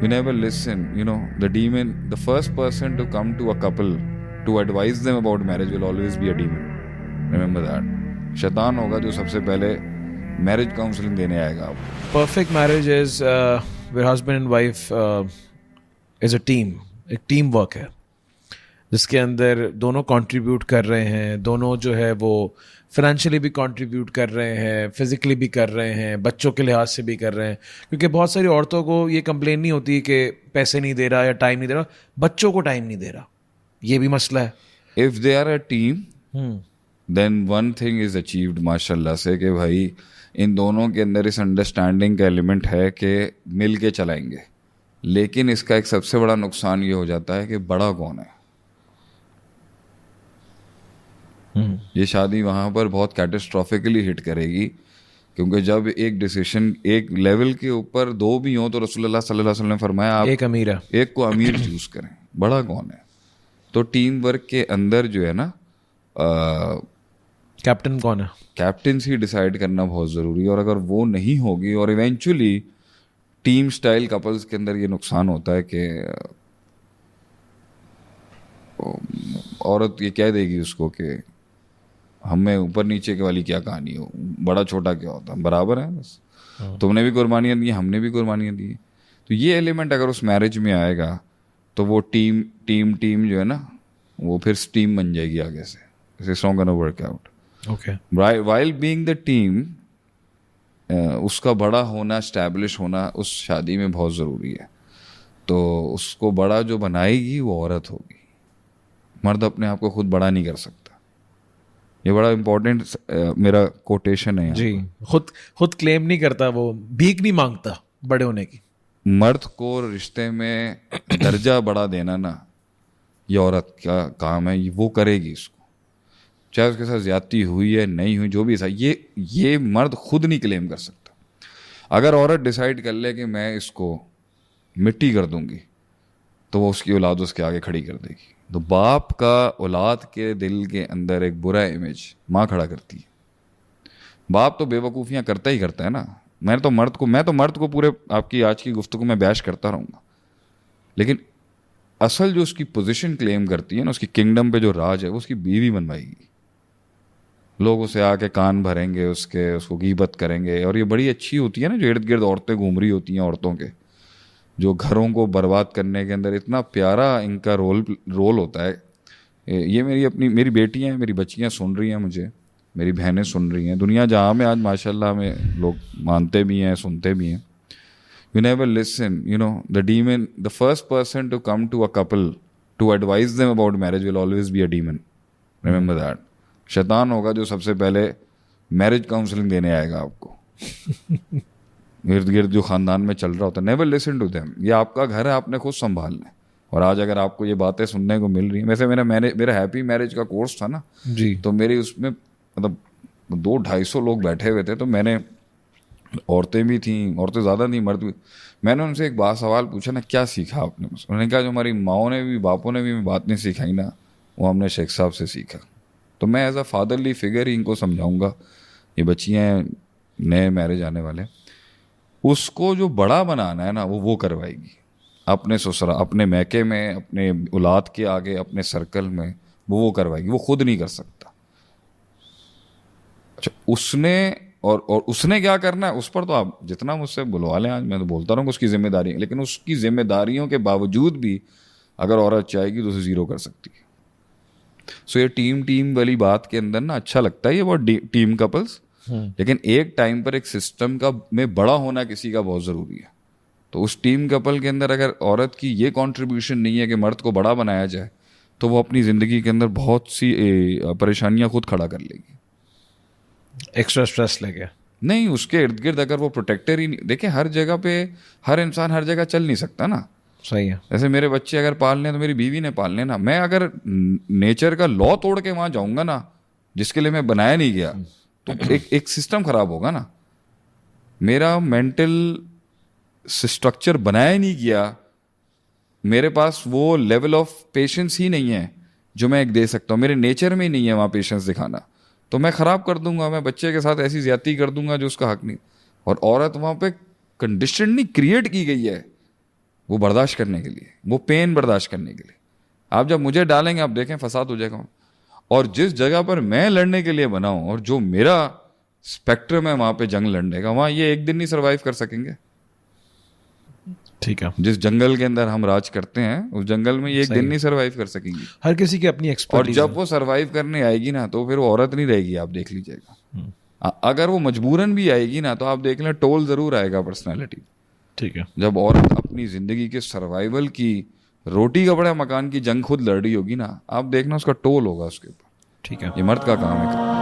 You never listen. The demon, the first person to come to a couple to advise them about marriage will always be a demon. Remember that. शैतान होगा जो सबसे पहले marriage counselling देने आएगा आपको. Perfect marriage is where husband and wife is a team. एक team work है जिसके अंदर दोनों कंट्रीब्यूट कर रहे हैं, दोनों जो है वो फाइनेंशियली भी कंट्रीब्यूट कर रहे हैं, फिजिकली भी कर रहे हैं, बच्चों के लिहाज से भी कर रहे हैं. क्योंकि बहुत सारी औरतों को ये कंप्लेन नहीं होती कि पैसे नहीं दे रहा या टाइम नहीं दे रहा, बच्चों को टाइम नहीं दे रहा, ये भी मसला है. If they are a team, then one thing is achieved माशाल्लाह से कि भाई इन दोनों के अंदर इस अंडरस्टैंडिंग का एलिमेंट है कि मिल के चलाएंगे. लेकिन इसका एक सबसे बड़ा नुकसान ये हो जाता है कि बड़ा कौन है. ये शादी वहाँ पर बहुत कैटेस्ट्रॉफिकली हिट करेगी, क्योंकि जब एक डिसीजन एक लेवल के ऊपर दो भी हों तो रसूलुल्लाह सल्लल्लाहु अलैहि वसल्लम ने फरमाया आप एक अमीर है, एक को अमीर चूज करें, बड़ा कौन है. तो टीम वर्क के अंदर जो है ना कैप्टन कौन है, कैप्टनसी डिसाइड करना बहुत ज़रूरी है. और अगर वो नहीं होगी और इवेंचुअली टीम स्टाइल कपल्स के अंदर ये नुकसान होता है कि औरत ये कह देगी उसको कि हमें ऊपर नीचे के वाली क्या कहानी हो, बड़ा छोटा क्या होता, बराबर है बस. तुमने भी कुर्बानियाँ दी, हमने भी कुर्बानियाँ दी. तो ये एलिमेंट अगर उस मैरिज में आएगा तो वो टीम जो है ना वो फिर स्टीम बन जाएगी आगे से. It's not gonna work out. Okay. While being the team, उसका बड़ा होना, एस्टैब्लिश होना उस शादी में बहुत ज़रूरी है. तो उसको बड़ा जो बनाएगी वो औरत होगी. मर्द अपने आप को खुद बड़ा नहीं कर सकता. ये बड़ा इम्पोर्टेंट मेरा कोटेशन है जी. खुद क्लेम नहीं करता, वो भीख नहीं मांगता बड़े होने की. मर्द को रिश्ते में दर्जा बड़ा देना ना ये औरत का काम है. वो करेगी इसको, चाहे उसके साथ ज्यादती हुई है नहीं हुई, जो भी था ये मर्द खुद नहीं क्लेम कर सकता. अगर औरत डिसाइड कर ले कि मैं इसको मिट्टी कर दूंगी तो वो उसकी औलाद उसके आगे खड़ी कर देगी. तो बाप का औलाद के दिल के अंदर एक बुरा इमेज माँ खड़ा करती है. बाप तो बेवकूफ़ियाँ करता ही करता है ना. मैं तो मर्द को पूरे आपकी आज की गुफ्तगू में बैश करता रहूँगा, लेकिन असल जो उसकी पोजीशन क्लेम करती है ना, उसकी किंगडम पे जो राज है वो उसकी बीवी बनवाएगी. लोग उसे आके कान भरेंगे, उसको गीबत करेंगे. और ये बड़ी अच्छी होती है ना जो इर्द गिर्द औरतें घूम रही होती हैं, औरतों के जो घरों को बर्बाद करने के अंदर इतना प्यारा इनका रोल होता है. ये मेरी बेटियां हैं, मेरी बच्चियां सुन रही हैं मुझे, मेरी बहनें सुन रही हैं. दुनिया जहाँ में आज माशाल्लाह में लोग मानते भी हैं, सुनते भी हैं. You never listen. The demon, the first person to come to a couple to advise them about marriage will always be a demon. Remember that. शैतान होगा जो सबसे पहले मैरिज काउंसलिंग देने आएगा आपको. इर्द गिर्द जो खानदान में चल रहा होता है, नेवर लिसन टू देम. ये आपका घर है, आपने खुद संभालना है. और आज अगर आपको ये बातें सुनने को मिल रही हैं, वैसे मेरा हैप्पी मैरिज का कोर्स था ना जी, तो मेरी उसमें मतलब 200-250 लोग बैठे हुए थे. तो मैंने औरतें भी थीं, औरतें ज़्यादा नहीं, मर्द भी. मैंने उनसे एक बात सवाल पूछा ना, क्या सीखा आपने. उन्होंने कहा जो हमारी माओं ने भी बापों ने भी बात नहीं सिखाई ना, वो हमने शेख साहब से सीखा. तो मैं एज अ फादरली फिगर ही इनको समझाऊंगा. ये बच्चियाँ नए मैरिज आने वाले, उसको जो बड़ा बनाना है ना वो करवाएगी. अपने ससुरा, अपने मैके में, अपने औलाद के आगे, अपने सर्कल में वो करवाएगी. वो खुद नहीं कर सकता. अच्छा, उसने क्या करना है उस पर तो आप जितना मुझसे बुलवा लें, आज मैं तो बोलता रहूँगा उसकी जिम्मेदारी है. लेकिन उसकी जिम्मेदारियों के बावजूद भी अगर औरत चाहेगी तो उसे ज़ीरो कर सकती है. सो ये टीम वाली बात के अंदर ना अच्छा लगता है ये बहुत टीम कपल्स. लेकिन एक टाइम पर एक सिस्टम का में बड़ा होना किसी का बहुत ज़रूरी है. तो उस टीम कपल के अंदर अगर औरत की ये कंट्रीब्यूशन नहीं है कि मर्द को बड़ा बनाया जाए, तो वो अपनी ज़िंदगी के अंदर बहुत सी परेशानियां खुद खड़ा कर लेगी. एक्स्ट्रा स्ट्रेस लेके नहीं, उसके इर्द गिर्द अगर वो प्रोटेक्टर ही नहीं. देखिए हर जगह पे हर इंसान हर जगह चल नहीं सकता ना. सही है. जैसे मेरे बच्चे अगर पालने तो मेरी बीवी ने पालने ना. मैं अगर नेचर का लॉ तोड़ के वहाँ जाऊँगा ना, जिसके लिए मैं बनाया नहीं गया, तो एक सिस्टम खराब होगा ना. मेरा मेंटल स्ट्रक्चर बनाया ही नहीं गया, मेरे पास वो लेवल ऑफ पेशेंस ही नहीं है जो मैं एक दे सकता हूँ. मेरे नेचर में ही नहीं है वहाँ पेशेंस दिखाना. तो मैं ख़राब कर दूंगा, मैं बच्चे के साथ ऐसी ज्यादती कर दूंगा जो उसका हक नहीं. और औरत वहाँ पे कंडीशन नहीं क्रिएट की गई है, वो बर्दाश्त करने के लिए, वो पेन बर्दाश्त करने के लिए। आप जब मुझे डालेंगे आप देखें फसाद हो जाएगा। और जिस जगह पर मैं लड़ने के लिए बना हूं और जो मेरा स्पेक्ट्रम है वहां पे जंग लड़ने का, वहां ये एक दिन नहीं सरवाइव कर सकेंगे। ठीक है। जिस जंगल के अंदर हम राज करते हैं उस जंगल में ये एक दिन नहीं सरवाइव कर सकेंगी। हर किसी की अपनी और एक्सपर्टीज जब वो सरवाइव करने आएगी ना तो फिर वो औरत नहीं रहेगी, आप देख लीजिएगा। अगर वो मजबूरन भी आएगी ना तो आप देख लें टोल जरूर आएगा पर्सनालिटी। ठीक है। जब औरत अपनी जिंदगी के सर्वाइवल की, रोटी कपड़ा मकान की जंग खुद लड़ रही होगी ना, आप देखना उसका टोल होगा उसके ऊपर। ठीक है। ये मर्द का काम है।